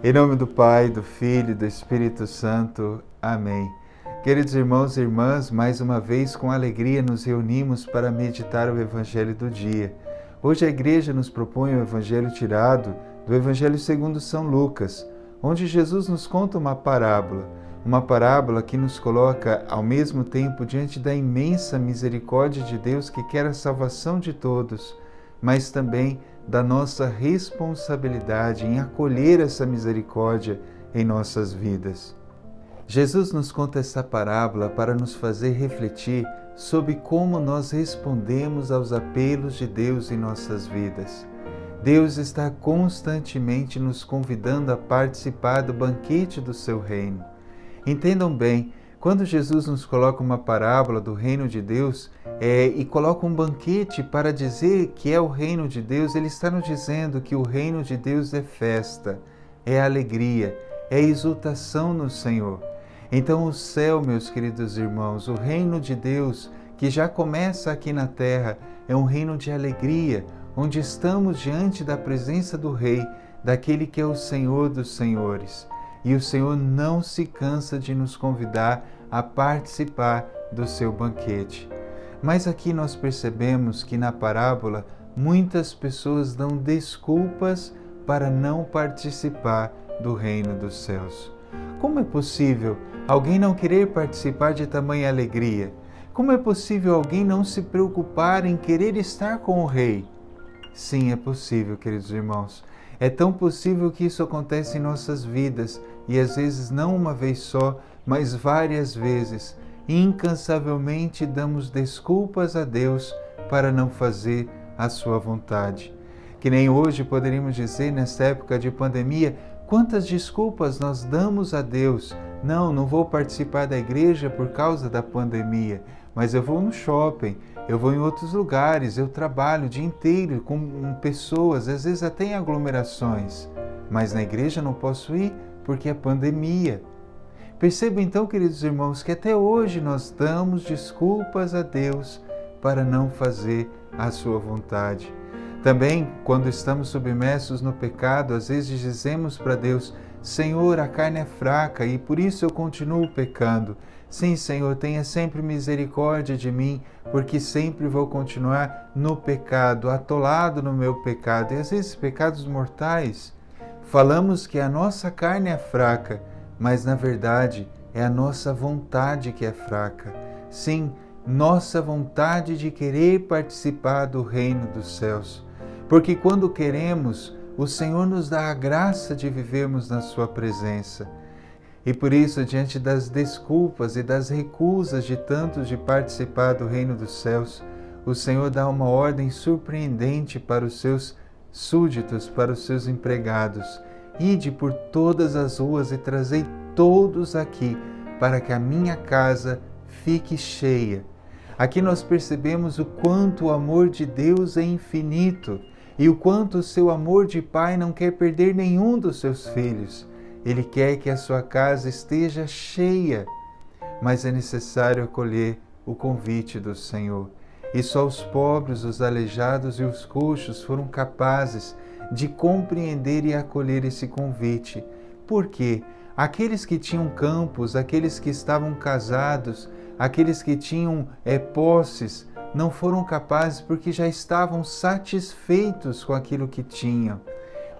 Em nome do Pai, do Filho e do Espírito Santo. Amém. Queridos irmãos e irmãs, mais uma vez com alegria nos reunimos para meditar o Evangelho do dia. Hoje a Igreja nos propõe o Evangelho tirado do Evangelho segundo São Lucas, onde Jesus nos conta uma parábola que nos coloca ao mesmo tempo diante da imensa misericórdia de Deus que quer a salvação de todos, mas também da nossa responsabilidade em acolher essa misericórdia em nossas vidas. Jesus nos conta essa parábola para nos fazer refletir sobre como nós respondemos aos apelos de Deus em nossas vidas. Deus está constantemente nos convidando a participar do banquete do seu reino. Entendam bem, quando Jesus nos coloca uma parábola do reino de Deus e coloca um banquete para dizer que é o reino de Deus, Ele está nos dizendo que o reino de Deus é festa, é alegria, é exultação no Senhor. Então o céu, meus queridos irmãos, o reino de Deus, que já começa aqui na terra, é um reino de alegria, onde estamos diante da presença do Rei, daquele que é o Senhor dos Senhores. E o Senhor não se cansa de nos convidar a participar do seu banquete. Mas aqui nós percebemos que na parábola muitas pessoas dão desculpas para não participar do reino dos céus. Como é possível alguém não querer participar de tamanha alegria? Como é possível alguém não se preocupar em querer estar com o Rei? Sim, é possível, queridos irmãos. É tão possível que isso acontece em nossas vidas, e às vezes não uma vez só, mas várias vezes. Incansavelmente damos desculpas a Deus para não fazer a sua vontade. Que nem hoje poderíamos dizer, nesta época de pandemia, quantas desculpas nós damos a Deus. Não vou participar da igreja por causa da pandemia, mas eu vou no shopping, eu vou em outros lugares, eu trabalho o dia inteiro com pessoas, às vezes até em aglomerações, mas na igreja não posso ir porque é pandemia. Perceba então, queridos irmãos, que até hoje nós damos desculpas a Deus para não fazer a sua vontade. Também, quando estamos submersos no pecado, às vezes dizemos para Deus: Senhor, a carne é fraca e por isso eu continuo pecando. Sim, Senhor, tenha sempre misericórdia de mim, porque sempre vou continuar no pecado, atolado no meu pecado. E às vezes pecados mortais. Falamos que a nossa carne é fraca, mas na verdade é a nossa vontade que é fraca. Sim, nossa vontade de querer participar do reino dos céus. Porque quando queremos, o Senhor nos dá a graça de vivermos na sua presença. E por isso, diante das desculpas e das recusas de tantos de participar do reino dos céus, o Senhor dá uma ordem surpreendente para os seus súditos, para os seus empregados. Ide por todas as ruas e trazei todos aqui, para que a minha casa fique cheia. Aqui nós percebemos o quanto o amor de Deus é infinito e o quanto o seu amor de Pai não quer perder nenhum dos seus filhos. Ele quer que a sua casa esteja cheia, mas é necessário acolher o convite do Senhor. E só os pobres, os aleijados e os coxos foram capazes de compreender e acolher esse convite. Por quê? Aqueles que tinham campos, aqueles que estavam casados, aqueles que tinham posses, não foram capazes porque já estavam satisfeitos com aquilo que tinham.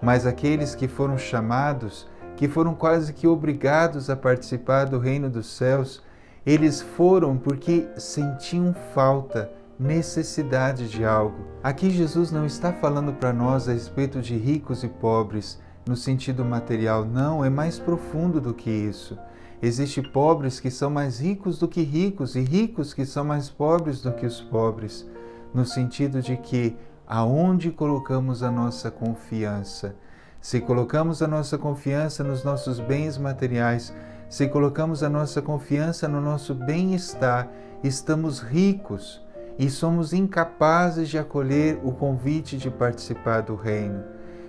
Mas aqueles que foram chamados, que foram quase que obrigados a participar do reino dos céus, eles foram porque sentiam falta, necessidade de algo. Aqui Jesus não está falando para nós a respeito de ricos e pobres no sentido material, não, é mais profundo do que isso. Existem pobres que são mais ricos do que ricos e ricos que são mais pobres do que os pobres, no sentido de que aonde colocamos a nossa confiança? Se colocamos a nossa confiança nos nossos bens materiais, se colocamos a nossa confiança no nosso bem-estar, estamos ricos e somos incapazes de acolher o convite de participar do reino.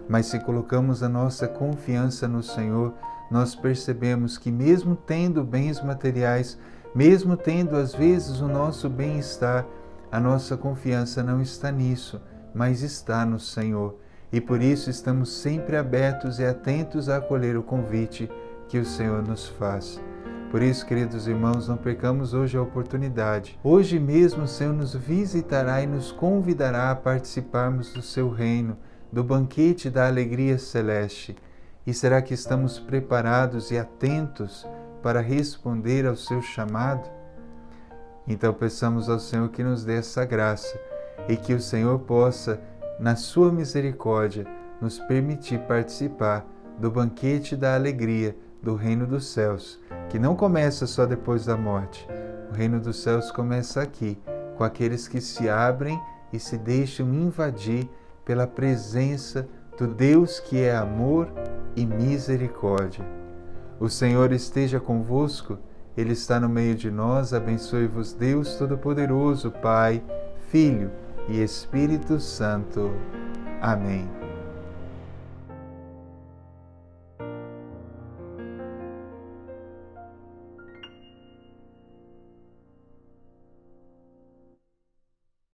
Mas se colocamos a nossa confiança no Senhor, nós percebemos que mesmo tendo bens materiais, mesmo tendo às vezes o nosso bem-estar, a nossa confiança não está nisso, mas está no Senhor. e por isso estamos sempre abertos e atentos a acolher o convite que o Senhor nos faz. Por isso, queridos irmãos, não percamos hoje a oportunidade. Hoje mesmo o Senhor nos visitará e nos convidará a participarmos do seu reino, do banquete da alegria celeste. E será que estamos preparados e atentos para responder ao seu chamado? Então peçamos ao Senhor que nos dê essa graça e que o Senhor possa, na sua misericórdia, nos permitir participar do banquete da alegria do reino dos céus, que não começa só depois da morte. O reino dos céus começa aqui, com aqueles que se abrem e se deixam invadir pela presença do Deus que é amor e misericórdia. O Senhor esteja convosco, Ele está no meio de nós. Abençoe-vos Deus Todo-Poderoso, Pai, Filho e Espírito Santo. Amém.